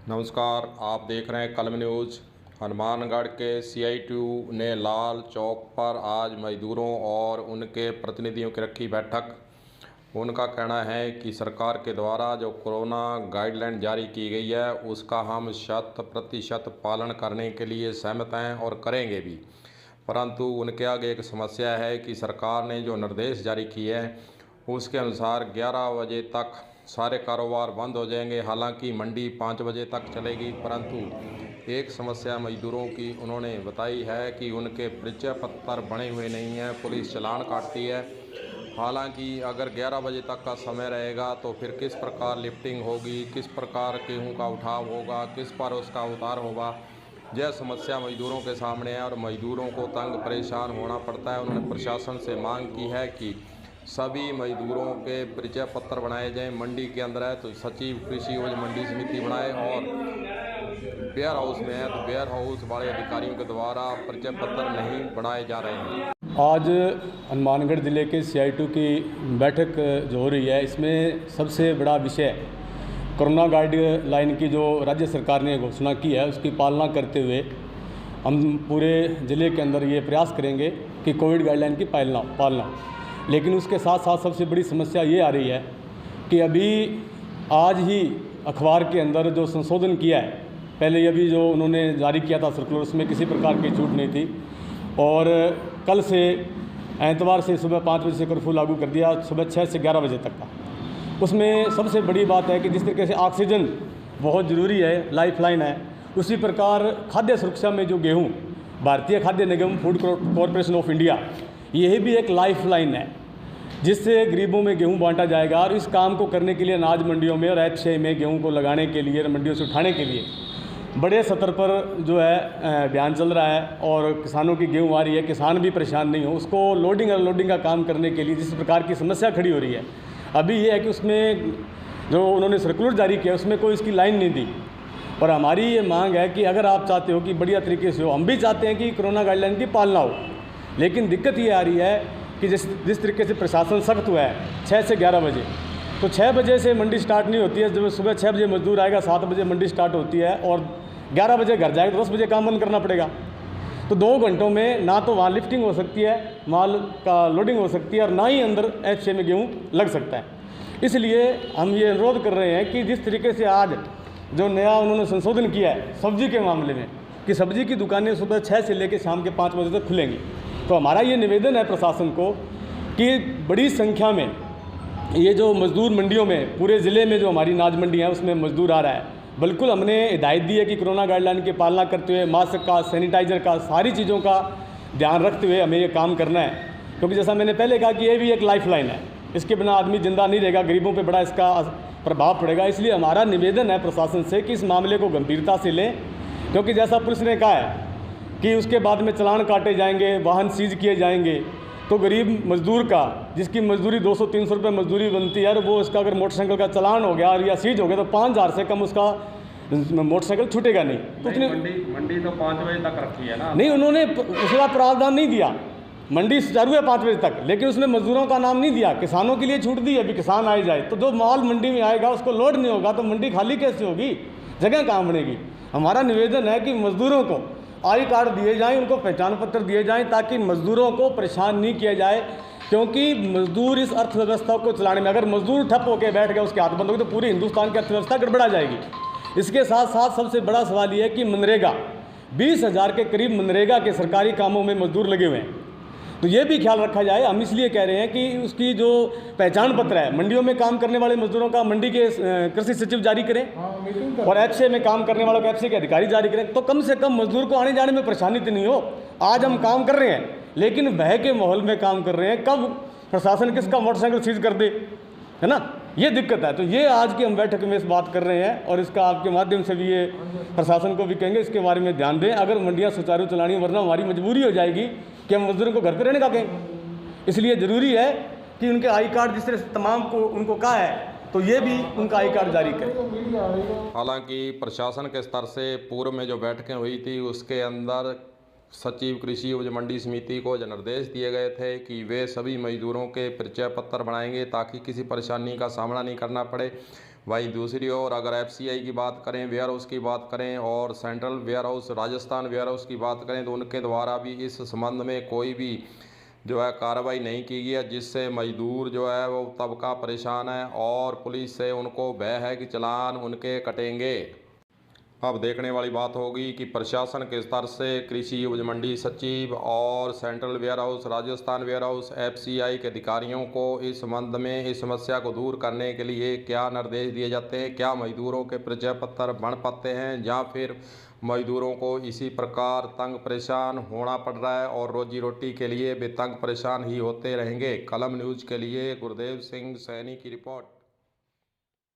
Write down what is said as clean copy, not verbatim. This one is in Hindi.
नमस्कार, आप देख रहे हैं कलम न्यूज़। हनुमानगढ़ के CITU ने लाल चौक पर आज मजदूरों और उनके प्रतिनिधियों की रखी बैठक। उनका कहना है कि सरकार के द्वारा जो कोरोना गाइडलाइन जारी की गई है उसका हम 100% पालन करने के लिए सहमत हैं और करेंगे भी, परंतु उनके आगे एक समस्या है कि सरकार ने जो निर्देश जारी किए हैं उसके अनुसार 11 बजे तक सारे कारोबार बंद हो जाएंगे। हालांकि मंडी 5 बजे तक चलेगी, परंतु एक समस्या मजदूरों की उन्होंने बताई है कि उनके परिचय पत्र बने हुए नहीं हैं, पुलिस चालान काटती है। हालांकि अगर 11 बजे तक का समय रहेगा तो फिर किस प्रकार लिफ्टिंग होगी, किस प्रकार गेहूं का उठाव होगा, किस पर उसका उतार होगा, यह समस्या मजदूरों के सामने है और मजदूरों को तंग परेशान होना पड़ता है। उन्होंने प्रशासन से मांग की है कि सभी मजदूरों के परिचय पत्र बनाए जाएं। मंडी के अंदर है तो सचिव कृषि उपज मंडी समिति बनाए, और वेयर हाउस में है तो वेयर हाउस वाले अधिकारियों के द्वारा परिचय पत्र नहीं बनाए जा रहे हैं। आज हनुमानगढ़ ज़िले के CITU की बैठक जो हो रही है, इसमें सबसे बड़ा विषय कोरोना गाइडलाइन की जो राज्य सरकार ने घोषणा की है उसकी पालना करते हुए हम पूरे ज़िले के अंदर ये प्रयास करेंगे कि कोविड गाइडलाइन की पालना। लेकिन उसके साथ साथ सबसे बड़ी समस्या ये आ रही है कि अभी आज ही अखबार के अंदर जो संशोधन किया है, पहले अभी जो उन्होंने जारी किया था सर्कुलर, उसमें किसी प्रकार की छूट नहीं थी, और कल से एतवार से सुबह 5 बजे से कर्फ्यू लागू कर दिया, सुबह 6 से 11 बजे तक का। उसमें सबसे बड़ी बात है कि जिस तरीके से ऑक्सीजन बहुत ज़रूरी है, लाइफलाइन है, उसी प्रकार खाद्य सुरक्षा में जो गेहूँ, भारतीय खाद्य निगम फूड कॉरपोरेशन ऑफ इंडिया, यही भी एक लाइफलाइन है जिससे गरीबों में गेहूं बांटा जाएगा। और इस काम को करने के लिए अनाज मंडियों में और FCI में गेहूं को लगाने के लिए, मंडियों से उठाने के लिए बड़े स्तर पर जो है अभियान चल रहा है, और किसानों की गेहूं आ रही है, किसान भी परेशान नहीं हो, उसको लोडिंग अनलोडिंग का काम करने के लिए जिस प्रकार की समस्या खड़ी हो रही है अभी ये है कि उसमें जो उन्होंने सर्कुलर जारी किया उसमें कोई इसकी लाइन नहीं दी। और हमारी ये मांग है कि अगर आप चाहते हो कि बढ़िया तरीके से हो, हम भी चाहते हैं कि कोरोना गाइडलाइन की पालना हो, लेकिन दिक्कत ये आ रही है कि जिस तरीके से प्रशासन सख्त हुआ है 6 से 11 बजे, तो 6 बजे से मंडी स्टार्ट नहीं होती है। जब सुबह 6 बजे मजदूर आएगा, 7 बजे मंडी स्टार्ट होती है, और 11 बजे घर जाएगा तो 10 बजे काम बंद करना पड़ेगा। तो 2 घंटों में ना तो वहाँ लिफ्टिंग हो सकती है, माल का लोडिंग हो सकती है, और ना ही अंदर FCI में गेहूँ लग सकता है। इसलिए हम ये अनुरोध कर रहे हैं कि जिस तरीके से आज जो नया उन्होंने संशोधन किया है सब्जी के मामले में, कि सब्जी की दुकानें सुबह 6 से लेकर शाम के 5 बजे तक खुलेंगी, तो हमारा ये निवेदन है प्रशासन को कि बड़ी संख्या में ये जो मजदूर मंडियों में, पूरे ज़िले में जो हमारी अनाज मंडी है उसमें मजदूर आ रहा है, बिल्कुल हमने हिदायत दी है कि कोरोना गाइडलाइन की पालना करते हुए मास्क का, सैनिटाइज़र का, सारी चीज़ों का ध्यान रखते हुए हमें ये काम करना है। क्योंकि जैसा मैंने पहले कहा कि ये भी एक लाइफलाइन है, इसके बिना आदमी जिंदा नहीं रहेगा, गरीबों पर बड़ा इसका प्रभाव पड़ेगा। इसलिए हमारा निवेदन है प्रशासन से कि इस मामले को गंभीरता से लें, क्योंकि जैसा पुलिस ने कहा है कि उसके बाद में चालान काटे जाएंगे, वाहन सीज किए जाएंगे, तो गरीब मजदूर का, जिसकी मजदूरी 200-300 रुपये मजदूरी बनती है, और वो उसका अगर मोटरसाइकिल का चालान हो गया और या सीज हो गया तो 5,000 से कम उसका मोटरसाइकिल छूटेगा नहीं। तो मंडी तो 5 बजे तक रखी है ना? नहीं, उन्होंने उसका प्रावधान नहीं दिया। मंडी चालू है 5 बजे तक, लेकिन उसने मजदूरों का नाम नहीं दिया, किसानों के लिए छूट दी है। अभी किसान आए जाए तो जो माल मंडी में आएगा उसको लोड नहीं होगा तो मंडी खाली कैसे होगी, जगह कहाँ बनेगी। हमारा निवेदन है कि मजदूरों को आई कार्ड दिए जाएं, उनको पहचान पत्र दिए जाएं, ताकि मजदूरों को परेशान नहीं किया जाए। क्योंकि मजदूर इस अर्थव्यवस्था को चलाने में, अगर मजदूर ठप होकर बैठ गया, उसके हाथ बंद होगी तो पूरी हिंदुस्तान की अर्थव्यवस्था गड़बड़ा जाएगी। इसके साथ साथ सबसे बड़ा सवाल ये है कि मनरेगा 20,000 के करीब मनरेगा के सरकारी कामों में मजदूर लगे हुए हैं, तो ये भी ख्याल रखा जाए। हम इसलिए कह रहे हैं कि उसकी जो पहचान पत्र है, मंडियों में काम करने वाले मजदूरों का मंडी के कृषि सचिव जारी करें, और FCI में काम करने वालों को FCI के अधिकारी जारी करें, तो कम से कम मजदूर को आने जाने में परेशानी तो नहीं हो। आज हम काम कर रहे हैं लेकिन भय के माहौल में काम कर रहे हैं, कब प्रशासन किसका मोटरसाइकिल सीज कर दे, है ना, ये दिक्कत है। तो ये आज की हम बैठक में इस बात कर रहे हैं, और इसका आपके माध्यम से भी ये प्रशासन को भी कहेंगे इसके बारे में ध्यान दें। अगर मंडियाँ सुचारू चलानी, वरना हमारी मजबूरी हो जाएगी कि हम मजदूरों को घर पर रहने का कहें। इसलिए ज़रूरी है कि उनके आई कार्ड, जिस तरह से तमाम को उनको कहा है, तो ये भी उनका आई कार्ड जारी करें। हालांकि प्रशासन के स्तर से पूर्व में जो बैठकें हुई थी उसके अंदर सचिव कृषि उपज मंडी समिति को जो निर्देश दिए गए थे कि वे सभी मजदूरों के परिचय पत्र बनाएंगे ताकि किसी परेशानी का सामना नहीं करना पड़े। वहीं दूसरी ओर अगर एफसीआई की बात करें, वेयर हाउस की बात करें और central warehouse, Rajasthan warehouse की बात करें तो उनके द्वारा भी इस संबंध में कोई भी जो है कार्रवाई नहीं की गई है, जिससे मजदूर जो है वो तबका परेशान है और पुलिस से उनको भय है कि चालान उनके कटेंगे। अब देखने वाली बात होगी कि प्रशासन के स्तर से कृषि उपज मंडी सचिव और central warehouse, Rajasthan warehouse, FCI के अधिकारियों को इस संबंध में इस समस्या को दूर करने के लिए क्या निर्देश दिए जाते हैं, क्या मजदूरों के परिचय पत्र बन पाते हैं या फिर मजदूरों को इसी प्रकार तंग परेशान होना पड़ रहा है और रोजी रोटी के लिए भी तंग परेशान ही होते रहेंगे। कलम न्यूज़ के लिए गुरदेव सिंह सैनी की रिपोर्ट।